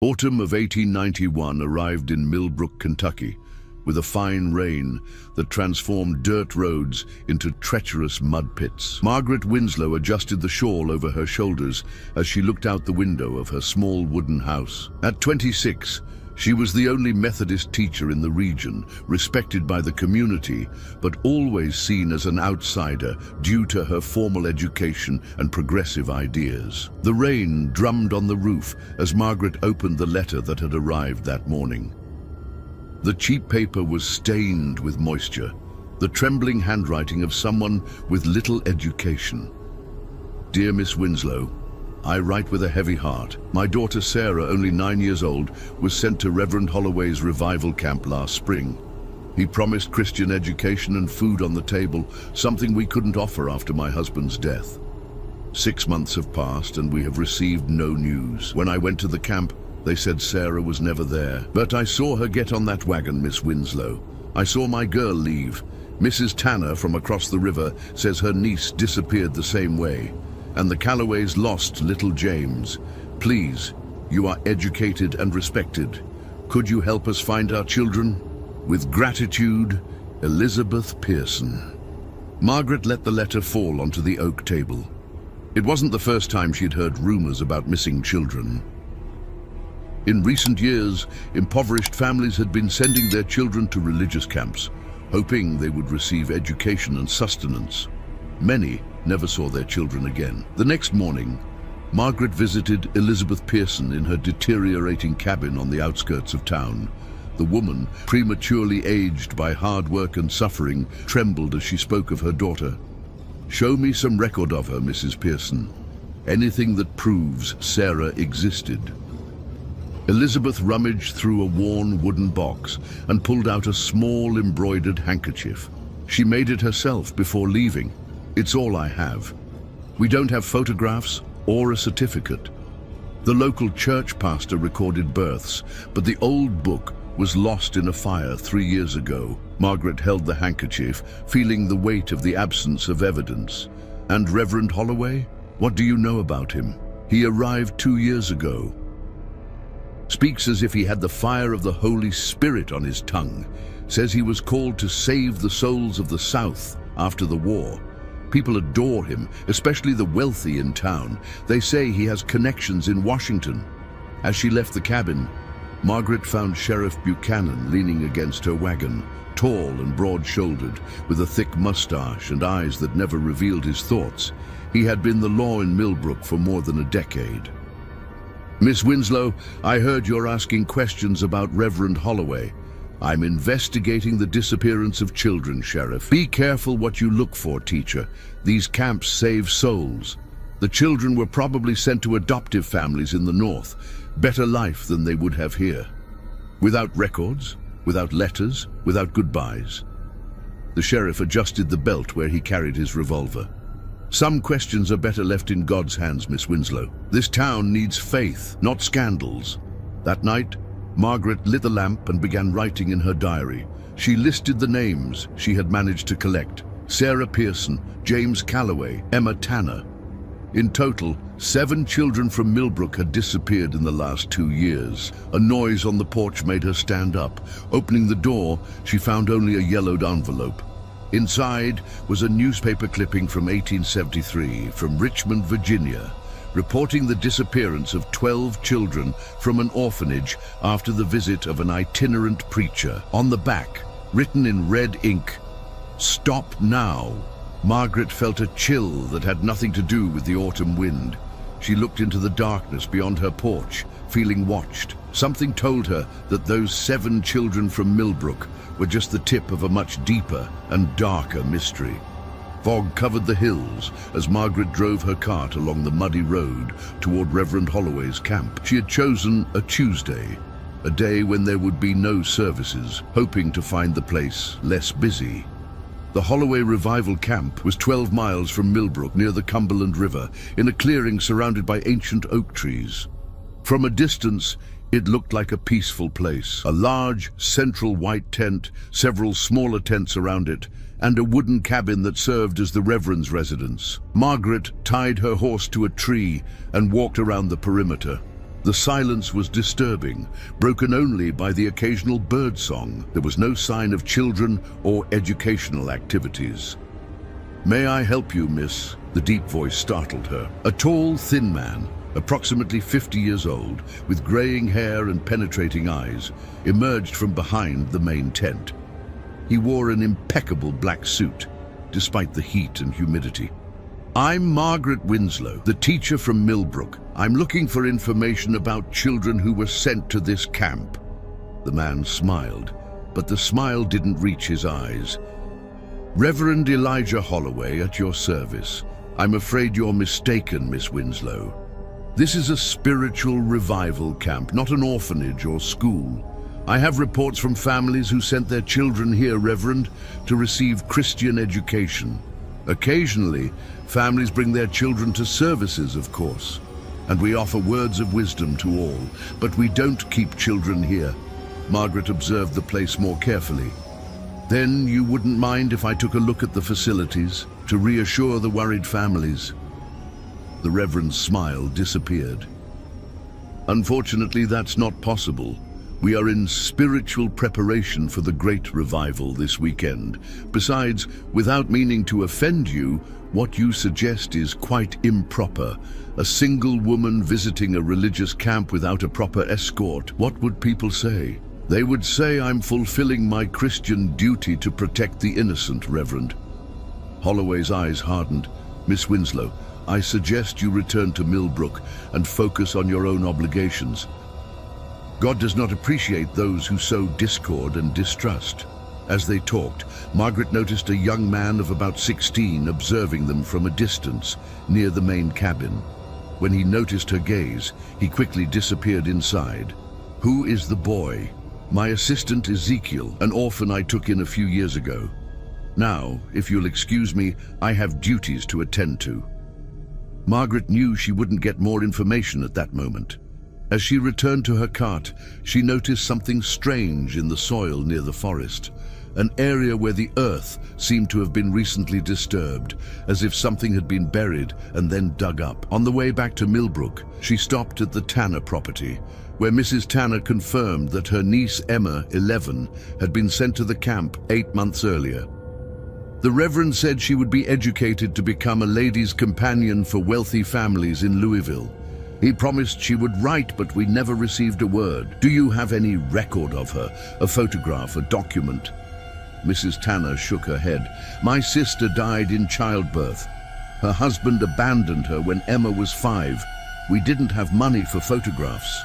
Autumn of 1891 arrived in Millbrook, Kentucky, with a fine rain that transformed dirt roads into treacherous mud pits. Margaret Winslow adjusted the shawl over her shoulders as she looked out the window of her small wooden house. At 26, she was the only Methodist teacher in the region, respected by the community, but always seen as an outsider due to her formal education and progressive ideas. The rain drummed on the roof as Margaret opened the letter that had arrived that morning. The cheap paper was stained with moisture, the trembling handwriting of someone with little education. Dear Miss Winslow, I write with a heavy heart. My daughter Sarah, only 9 years old, was sent to Reverend Holloway's revival camp last spring. He promised Christian education and food on the table, something we couldn't offer after my husband's death. 6 months have passed and we have received no news. When I went to the camp, they said Sarah was never there. But I saw her get on that wagon, Miss Winslow. I saw my girl leave. Mrs. Tanner from across the river says her niece disappeared the same way. And the Calloways lost little James. Please, you are educated and respected. Could you help us find our children? With gratitude, Elizabeth Pearson. Margaret let the letter fall onto the oak table. It wasn't the first time she'd heard rumors about missing children. In recent years, impoverished families had been sending their children to religious camps, hoping they would receive education and sustenance. Many never saw their children again. The next morning, Margaret visited Elizabeth Pearson in her deteriorating cabin on the outskirts of town. The woman, prematurely aged by hard work and suffering, trembled as she spoke of her daughter. Show me some record of her, Mrs. Pearson. Anything that proves Sarah existed. Elizabeth rummaged through a worn wooden box and pulled out a small embroidered handkerchief. She made it herself before leaving. It's all I have. We don't have photographs or a certificate. The local church pastor recorded births, but the old book was lost in a fire 3 years ago. Margaret held the handkerchief, feeling the weight of the absence of evidence. And Reverend Holloway? What do you know about him? He arrived 2 years ago. Speaks as if he had the fire of the Holy Spirit on his tongue. Says he was called to save the souls of the South after the war. People adore him, especially the wealthy in town. They say he has connections in Washington. As she left the cabin, Margaret found Sheriff Buchanan leaning against her wagon, tall and broad-shouldered, with a thick mustache and eyes that never revealed his thoughts. He had been the law in Millbrook for more than a decade. Miss Winslow, I heard you're asking questions about Reverend Holloway. I'm investigating the disappearance of children, Sheriff. Be careful what you look for, teacher. These camps save souls. The children were probably sent to adoptive families in the north. Better life than they would have here. Without records, without letters, without goodbyes. The sheriff adjusted the belt where he carried his revolver. Some questions are better left in God's hands, Miss Winslow. This town needs faith, not scandals. That night, Margaret lit the lamp and began writing in her diary. She listed the names she had managed to collect: Sarah Pearson, James Calloway, Emma Tanner. In total, 7 children from Millbrook had disappeared in the last 2 years. A noise on the porch made her stand up. Opening the door, she found only a yellowed envelope. Inside was a newspaper clipping from 1873 from Richmond, Virginia, reporting the disappearance of 12 children from an orphanage after the visit of an itinerant preacher. On the back, written in red ink, "Stop now." Margaret felt a chill that had nothing to do with the autumn wind. She looked into the darkness beyond her porch, feeling watched. Something told her that those 7 children from Millbrook were just the tip of a much deeper and darker mystery. Fog covered the hills as Margaret drove her cart along the muddy road toward Reverend Holloway's camp. She had chosen a Tuesday, a day when there would be no services, hoping to find the place less busy. The Holloway Revival Camp was 12 miles from Millbrook, near the Cumberland River, in a clearing surrounded by ancient oak trees. From a distance, it looked like a peaceful place. A large, central white tent, several smaller tents around it, and a wooden cabin that served as the Reverend's residence. Margaret tied her horse to a tree and walked around the perimeter. The silence was disturbing, broken only by the occasional bird song. There was no sign of children or educational activities. "May I help you, miss?" The deep voice startled her. A tall, thin man, approximately 50 years old, with graying hair and penetrating eyes, emerged from behind the main tent. He wore an impeccable black suit, despite the heat and humidity. "I'm Margaret Winslow, the teacher from Millbrook. I'm looking for information about children who were sent to this camp." The man smiled, but the smile didn't reach his eyes. "Reverend Elijah Holloway at your service. I'm afraid you're mistaken, Miss Winslow. This is a spiritual revival camp, not an orphanage or school. I have reports from families who sent their children here, Reverend, to receive Christian education. Occasionally, families bring their children to services, of course, and we offer words of wisdom to all, but we don't keep children here." Margaret observed the place more carefully. "Then you wouldn't mind if I took a look at the facilities to reassure the worried families?" The Reverend's smile disappeared. "Unfortunately, that's not possible. We are in spiritual preparation for the great revival this weekend. Besides, without meaning to offend you, what you suggest is quite improper. A single woman visiting a religious camp without a proper escort. What would people say?" "They would say I'm fulfilling my Christian duty to protect the innocent, Reverend." Holloway's eyes hardened. "Miss Winslow, I suggest you return to Millbrook and focus on your own obligations. God does not appreciate those who sow discord and distrust." As they talked, Margaret noticed a young man of about 16 observing them from a distance near the main cabin. When he noticed her gaze, he quickly disappeared inside. "Who is the boy?" "My assistant Ezekiel, an orphan I took in a few years ago. Now, if you'll excuse me, I have duties to attend to." Margaret knew she wouldn't get more information at that moment. As she returned to her cart, she noticed something strange in the soil near the forest, an area where the earth seemed to have been recently disturbed, as if something had been buried and then dug up. On the way back to Millbrook, she stopped at the Tanner property, where Mrs. Tanner confirmed that her niece Emma, 11, had been sent to the camp 8 months earlier. The Reverend said she would be educated to become a ladies' companion for wealthy families in Louisville. He promised she would write, but we never received a word. "Do you have any record of her? A photograph, a document?" Mrs. Tanner shook her head. "My sister died in childbirth. Her husband abandoned her when Emma was 5. We didn't have money for photographs."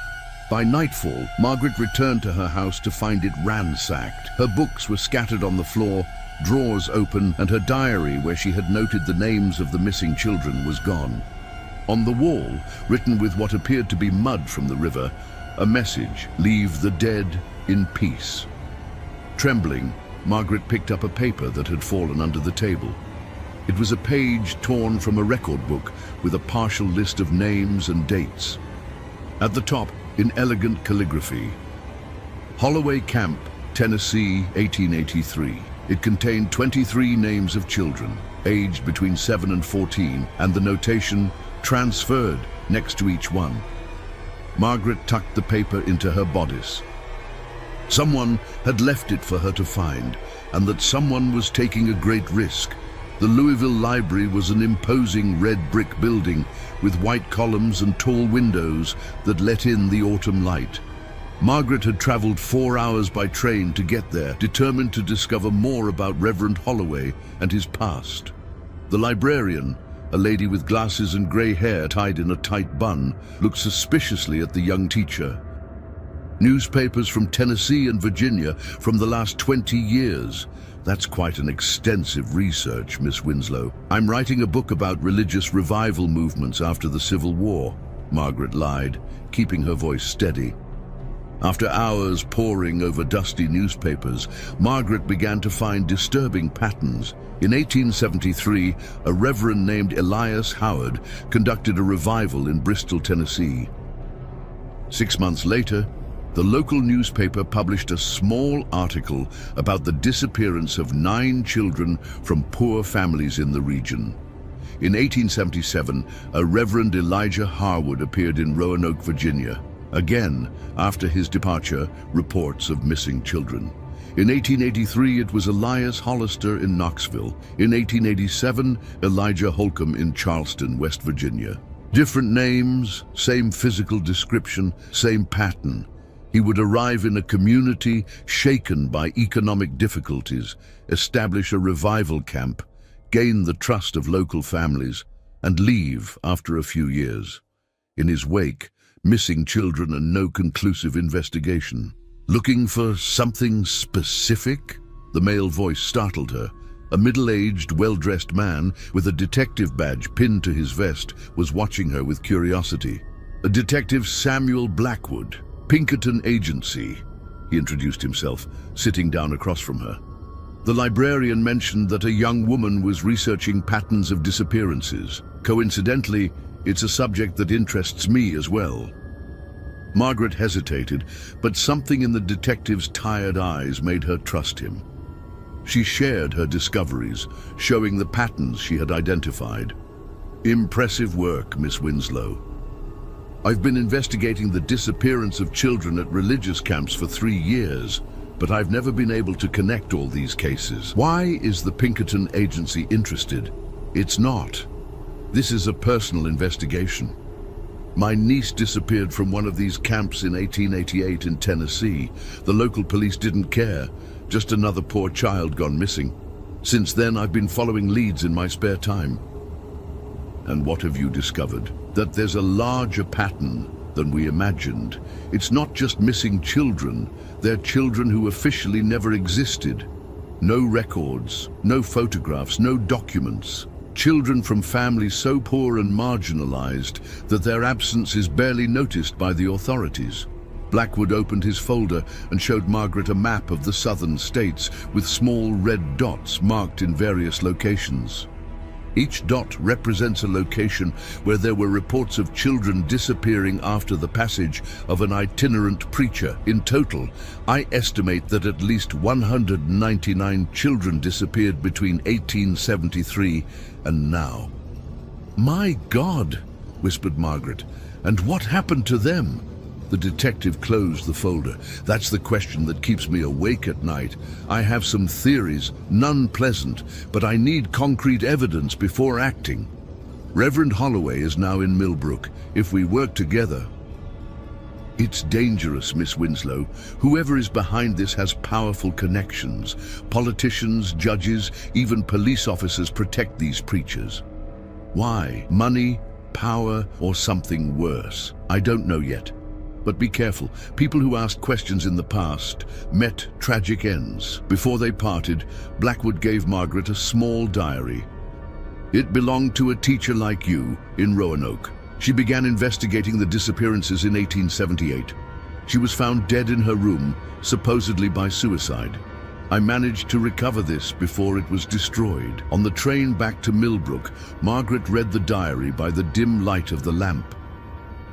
By nightfall, Margaret returned to her house to find it ransacked. Her books were scattered on the floor, drawers open, and her diary, where she had noted the names of the missing children, was gone. On the wall, written with what appeared to be mud from the river, a message: "Leave the dead in peace." Trembling, Margaret picked up a paper that had fallen under the table. It was a page torn from a record book with a partial list of names and dates. At the top, in elegant calligraphy, "Holloway Camp, Tennessee, 1883. It contained 23 names of children, aged between 7 and 14, and the notation, "Transferred," next to each one. Margaret tucked the paper into her bodice. Someone had left it for her to find, and that someone was taking a great risk. The Louisville Library was an imposing red brick building with white columns and tall windows that let in the autumn light. Margaret had traveled 4 hours by train to get there, determined to discover more about Reverend Holloway and his past. The librarian, a lady with glasses and gray hair tied in a tight bun, looked suspiciously at the young teacher. "Newspapers from Tennessee and Virginia from the last 20 years. That's quite an extensive research, Miss Winslow." "I'm writing a book about religious revival movements after the Civil War," Margaret lied, keeping her voice steady. After hours poring over dusty newspapers, Margaret began to find disturbing patterns. In 1873, a reverend named Elias Howard conducted a revival in Bristol, Tennessee. 6 months later, the local newspaper published a small article about the disappearance of 9 children from poor families in the region. In 1877, a Reverend Elijah Harwood appeared in Roanoke, Virginia. Again, after his departure, reports of missing children. In 1883, it was Elias Hollister in Knoxville. In 1887, Elijah Holcomb in Charleston, West Virginia. Different names, same physical description, same pattern. He would arrive in a community shaken by economic difficulties, establish a revival camp, gain the trust of local families, and leave after a few years. In his wake, missing children and no conclusive investigation. Looking for something specific? The male voice startled her. A middle-aged, well-dressed man with a detective badge pinned to his vest was watching her with curiosity. A Detective Samuel Blackwood, Pinkerton Agency, he introduced himself, sitting down across from her. The librarian mentioned that a young woman was researching patterns of disappearances. Coincidentally, it's a subject that interests me as well. Margaret hesitated, but something in the detective's tired eyes made her trust him. She shared her discoveries, showing the patterns she had identified. Impressive work, Miss Winslow. I've been investigating the disappearance of children at religious camps for 3 years, but I've never been able to connect all these cases. Why is the Pinkerton Agency interested? It's not. This is a personal investigation. My niece disappeared from one of these camps in 1888 in Tennessee. The local police didn't care, just another poor child gone missing. Since then, I've been following leads in my spare time. And what have you discovered? That there's a larger pattern than we imagined. It's not just missing children, they're children who officially never existed. No records, no photographs, no documents. Children from families so poor and marginalized that their absence is barely noticed by the authorities. Blackwood opened his folder and showed Margaret a map of the southern states with small red dots marked in various locations. Each dot represents a location where there were reports of children disappearing after the passage of an itinerant preacher. In total, I estimate that at least 199 children disappeared between 1873 and now. My God, whispered Margaret, and what happened to them? The detective closed the folder. That's the question that keeps me awake at night. I have some theories, none pleasant, but I need concrete evidence before acting. Reverend Holloway is now in Millbrook. If we work together... It's dangerous, Miss Winslow. Whoever is behind this has powerful connections. Politicians, judges, even police officers protect these preachers. Why? Money, power, or something worse? I don't know yet. But be careful. People who asked questions in the past met tragic ends. Before they parted, Blackwood gave Margaret a small diary. It belonged to a teacher like you in Roanoke. She began investigating the disappearances in 1878. She was found dead in her room, supposedly by suicide. I managed to recover this before it was destroyed. On the train back to Millbrook, Margaret read the diary by the dim light of the lamp.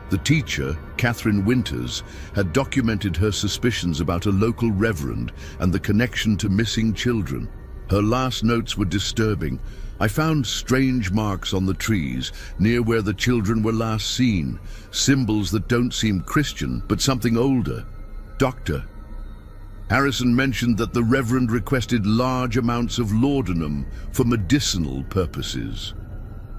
The teacher, Catherine Winters, had documented her suspicions about a local reverend and the connection to missing children. Her last notes were disturbing. I found strange marks on the trees near where the children were last seen, symbols that don't seem Christian, but something older. Doctor. Harrison mentioned that the reverend requested large amounts of laudanum for medicinal purposes.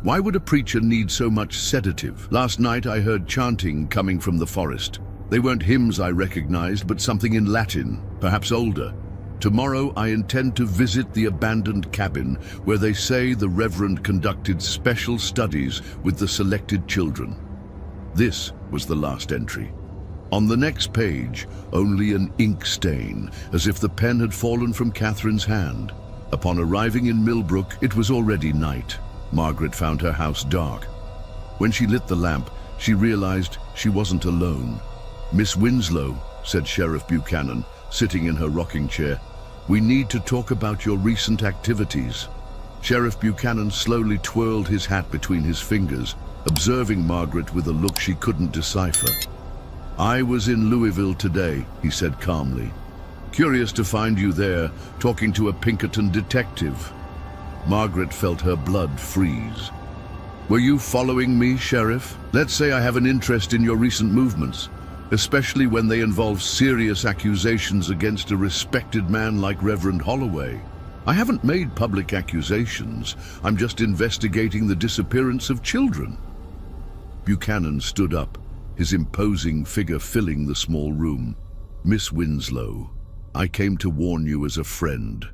Why would a preacher need so much sedative? Last night I heard chanting coming from the forest. They weren't hymns I recognized, but something in Latin, perhaps older. Tomorrow I intend to visit the abandoned cabin where they say the Reverend conducted special studies with the selected children. This was the last entry. On the next page, only an ink stain, as if the pen had fallen from Catherine's hand. Upon arriving in Millbrook, it was already night. Margaret found her house dark. When she lit the lamp, she realized she wasn't alone. Miss Winslow, said Sheriff Buchanan, sitting in her rocking chair, we need to talk about your recent activities. Sheriff Buchanan slowly twirled his hat between his fingers, observing Margaret with a look she couldn't decipher. I was in Louisville today, he said calmly. Curious to find you there, talking to a Pinkerton detective. Margaret felt her blood freeze. Were you following me, Sheriff? Let's say I have an interest in your recent movements. especially when they involve serious accusations against a respected man like Reverend Holloway. I haven't made public accusations. I'm just investigating the disappearance of children. Buchanan stood up, his imposing figure filling the small room. Miss Winslow, I came to warn you as a friend.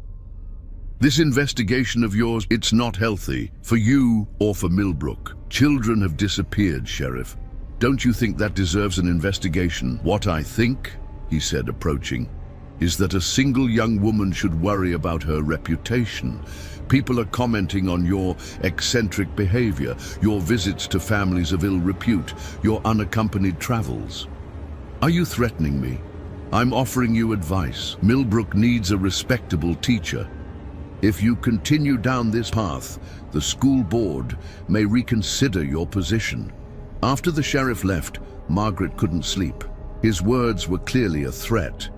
This investigation of yours, it's not healthy, for you or for Millbrook. Children have disappeared, Sheriff. Don't you think that deserves an investigation? What I think, he said, approaching, is that a single young woman should worry about her reputation. People are commenting on your eccentric behavior, your visits to families of ill repute, your unaccompanied travels. Are you threatening me? I'm offering you advice. Millbrook needs a respectable teacher. If you continue down this path, the school board may reconsider your position. After the sheriff left, Margaret couldn't sleep. His words were clearly a threat,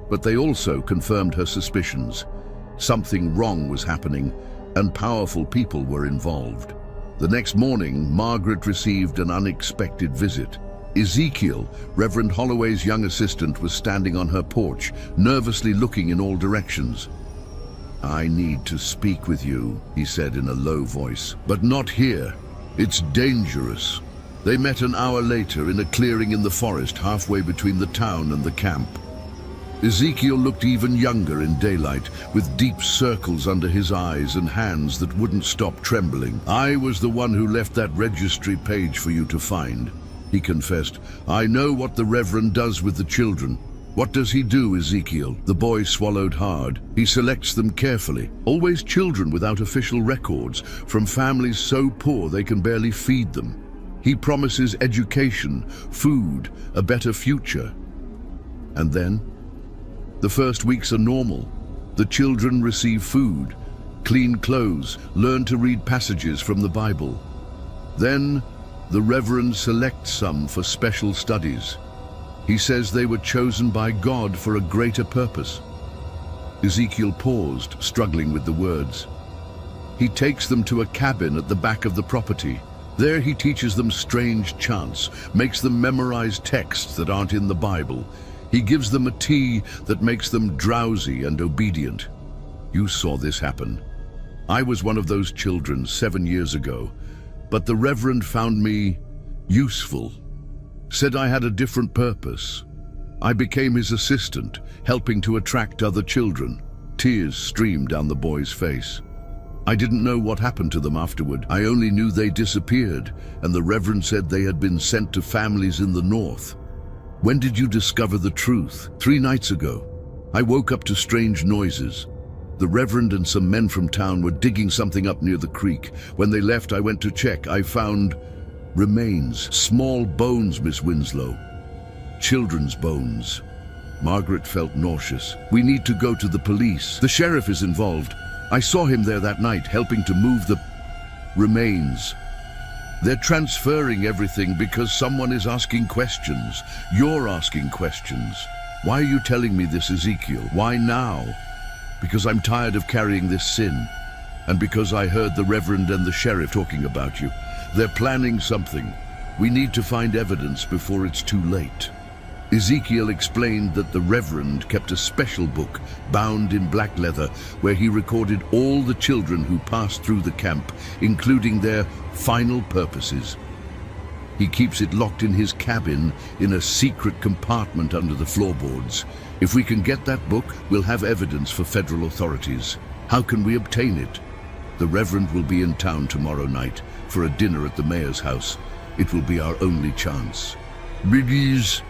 but they also confirmed her suspicions. Something wrong was happening, and powerful people were involved. The next morning, Margaret received an unexpected visit. Ezekiel, Reverend Holloway's young assistant, was standing on her porch, nervously looking in all directions. I need to speak with you, he said in a low voice, but not here. It's dangerous. They met an hour later in a clearing in the forest halfway between the town and the camp. Ezekiel looked even younger in daylight, with deep circles under his eyes and hands that wouldn't stop trembling. I was the one who left that registry page for you to find, he confessed. I know what the Reverend does with the children. What does he do, Ezekiel? The boy swallowed hard. He selects them carefully. Always children without official records, from families so poor they can barely feed them. He promises education, food, a better future. And then? The first weeks are normal. The children receive food, clean clothes, learn to read passages from the Bible. Then, the Reverend selects some for special studies. He says they were chosen by God for a greater purpose. Ezekiel paused, struggling with the words. He takes them to a cabin at the back of the property. There he teaches them strange chants, makes them memorize texts that aren't in the Bible. He gives them a tea that makes them drowsy and obedient. You saw this happen. I was one of those children 7 years ago, but the Reverend found me useful. Said I had a different purpose. I became his assistant, helping to attract other children. Tears streamed down the boy's face. I didn't know what happened to them afterward. I only knew they disappeared, and the Reverend said they had been sent to families in the north. When did you discover the truth? 3 nights ago. I woke up to strange noises. The Reverend and some men from town were digging something up near the creek. When they left, I went to check. I found remains, small bones, Miss Winslow. Children's bones. Margaret felt nauseous. We need to go to the police. The sheriff is involved. I saw him there that night, helping to move the remains. They're transferring everything because someone is asking questions. You're asking questions. Why are you telling me this, Ezekiel? Why now? Because I'm tired of carrying this sin. And because I heard the Reverend and the sheriff talking about you. They're planning something. We need to find evidence before it's too late. Ezekiel explained that the Reverend kept a special book, bound in black leather, where he recorded all the children who passed through the camp, including their final purposes. He keeps it locked in his cabin in a secret compartment under the floorboards. If we can get that book, we'll have evidence for federal authorities. How can we obtain it? The Reverend will be in town tomorrow night for a dinner at the mayor's house. It will be our only chance. Biddies.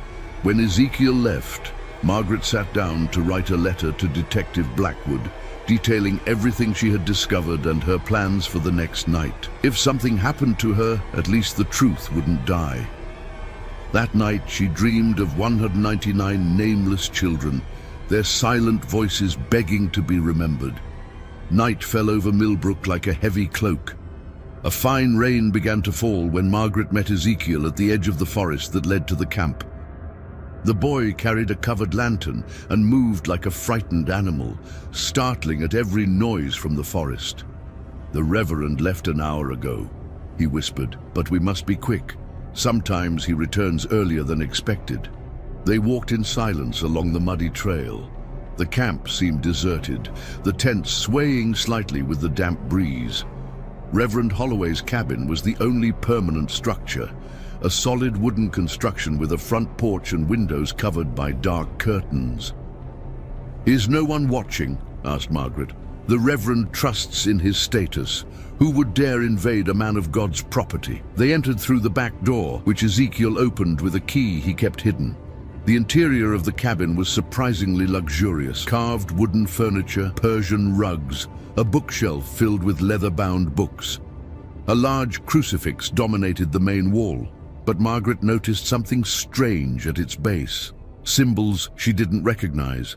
When Ezekiel left, Margaret sat down to write a letter to Detective Blackwood, detailing everything she had discovered and her plans for the next night. If something happened to her, at least the truth wouldn't die. That night, she dreamed of 199 nameless children, their silent voices begging to be remembered. Night fell over Millbrook like a heavy cloak. A fine rain began to fall when Margaret met Ezekiel at the edge of the forest that led to the camp. The boy carried a covered lantern and moved like a frightened animal, startling at every noise from the forest. The Reverend left an hour ago, he whispered, but we must be quick. Sometimes he returns earlier than expected. They walked in silence along the muddy trail. The camp seemed deserted, the tents swaying slightly with the damp breeze. Reverend Holloway's cabin was the only permanent structure, a solid wooden construction with a front porch and windows covered by dark curtains. "Is no one watching?" asked Margaret. "The Reverend trusts in his status. Who would dare invade a man of God's property?" They entered through the back door, which Ezekiel opened with a key he kept hidden. The interior of the cabin was surprisingly luxurious. Carved wooden furniture, Persian rugs, a bookshelf filled with leather-bound books. A large crucifix dominated the main wall, but Margaret noticed something strange at its base. Symbols she didn't recognize.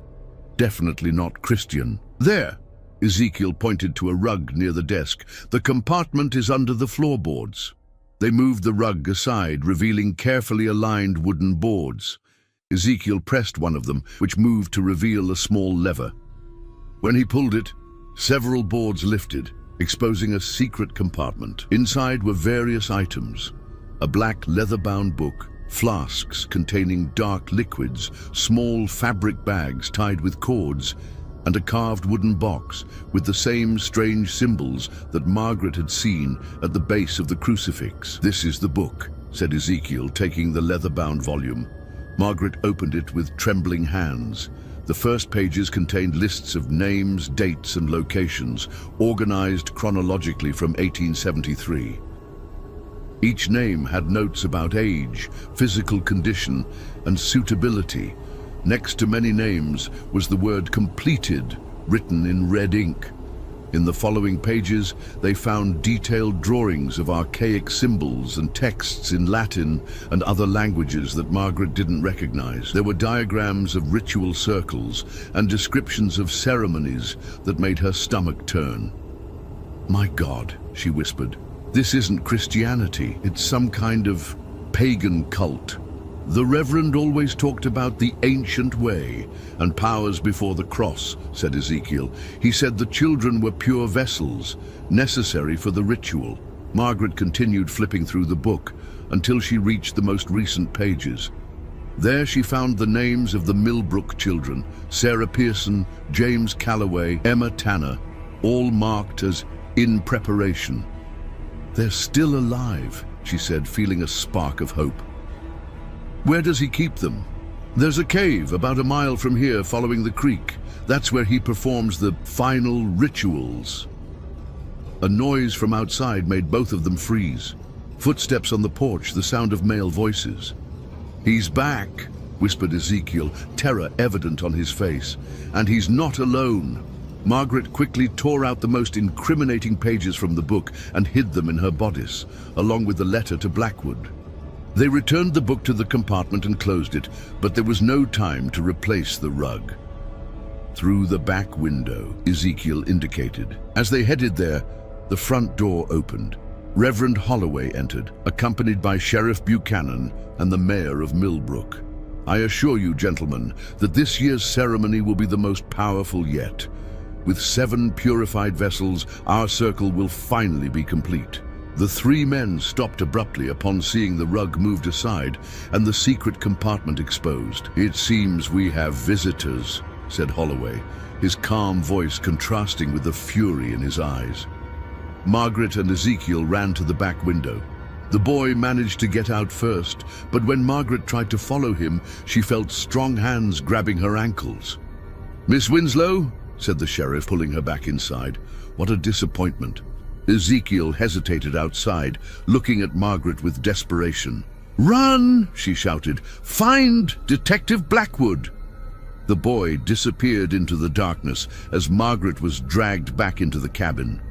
Definitely not Christian. "There!" Ezekiel pointed to a rug near the desk. "The compartment is under the floorboards." They moved the rug aside, revealing carefully aligned wooden boards. Ezekiel pressed one of them, which moved to reveal a small lever. When he pulled it, several boards lifted, exposing a secret compartment. Inside were various items: a black leather-bound book, flasks containing dark liquids, small fabric bags tied with cords, and a carved wooden box with the same strange symbols that Margaret had seen at the base of the crucifix. "This is the book," said Ezekiel, taking the leather-bound volume. Margaret opened it with trembling hands. The first pages contained lists of names, dates, and locations, organized chronologically from 1873. Each name had notes about age, physical condition, and suitability. Next to many names was the word "completed," written in red ink. In the following pages, they found detailed drawings of archaic symbols and texts in Latin and other languages that Margaret didn't recognize. There were diagrams of ritual circles and descriptions of ceremonies that made her stomach turn. "My God," she whispered, "this isn't Christianity. It's some kind of pagan cult." "The Reverend always talked about the ancient way and powers before the cross," said Ezekiel. "He said the children were pure vessels, necessary for the ritual." Margaret continued flipping through the book until she reached the most recent pages. There she found the names of the Millbrook children: Sarah Pearson, James Calloway, Emma Tanner, all marked as "in preparation." "They're still alive," she said, feeling a spark of hope. "Where does he keep them?" "There's a cave about a mile from here following the creek. That's where he performs the final rituals." A noise from outside made both of them freeze. Footsteps on the porch, the sound of male voices. "He's back," whispered Ezekiel, terror evident on his face. "And he's not alone." Margaret quickly tore out the most incriminating pages from the book and hid them in her bodice, along with the letter to Blackwood. They returned the book to the compartment and closed it, but there was no time to replace the rug. "Through the back window," Ezekiel indicated. As they headed there, the front door opened. Reverend Holloway entered, accompanied by Sheriff Buchanan and the mayor of Millbrook. "I assure you, gentlemen, that this year's ceremony will be the most powerful yet. With 7 purified vessels, our circle will finally be complete." The 3 men stopped abruptly upon seeing the rug moved aside and the secret compartment exposed. "It seems we have visitors," said Holloway, his calm voice contrasting with the fury in his eyes. Margaret and Ezekiel ran to the back window. The boy managed to get out first, but when Margaret tried to follow him, she felt strong hands grabbing her ankles. "Miss Winslow," said the sheriff, pulling her back inside. What a disappointment. Ezekiel hesitated outside, looking at Margaret with desperation. "Run!" she shouted. "Find Detective Blackwood!" The boy disappeared into the darkness as Margaret was dragged back into the cabin.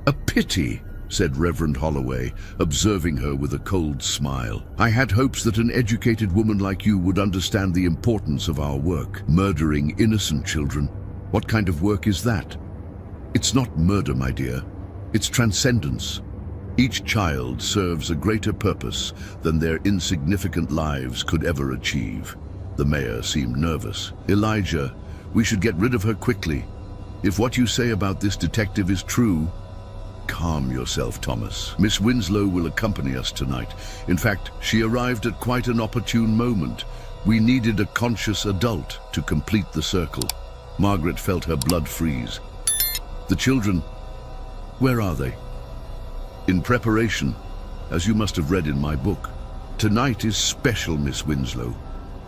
"A pity," said Reverend Holloway, observing her with a cold smile. "I had hopes that an educated woman like you would understand the importance of our work. Murdering innocent children. What kind of work is that?" "It's not murder, my dear. It's transcendence. Each child serves a greater purpose than their insignificant lives could ever achieve." The mayor seemed nervous. "Elijah, we should get rid of her quickly. If what you say about this detective is true..." "Calm yourself, Thomas. Miss Winslow will accompany us tonight. In fact, she arrived at quite an opportune moment. We needed a conscious adult to complete the circle. Margaret felt her blood freeze. The children, where are they? In preparation, as you must have read in my book. Tonight is special, Miss Winslow.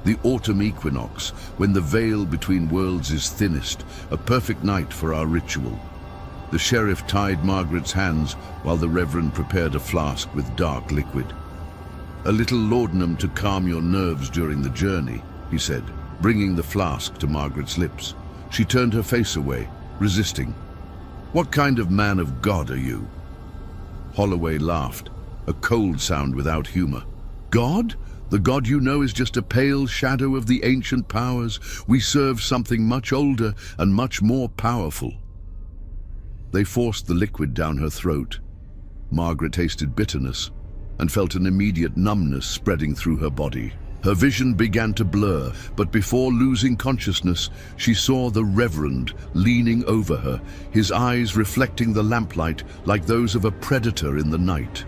The autumn equinox, when the veil between worlds is thinnest, a perfect night for our ritual. The sheriff tied Margaret's hands while the Reverend prepared a flask with dark liquid. A little laudanum to calm your nerves during the journey, he said, bringing the flask to Margaret's lips. She turned her face away, resisting. What kind of man of God are you? Holloway laughed, a cold sound without humor. God? The God you know is just a pale shadow of the ancient powers. We serve something much older and much more powerful. They forced the liquid down her throat. Margaret tasted bitterness and felt an immediate numbness spreading through her body. Her vision began to blur, but before losing consciousness, she saw the Reverend leaning over her, his eyes reflecting the lamplight like those of a predator in the night.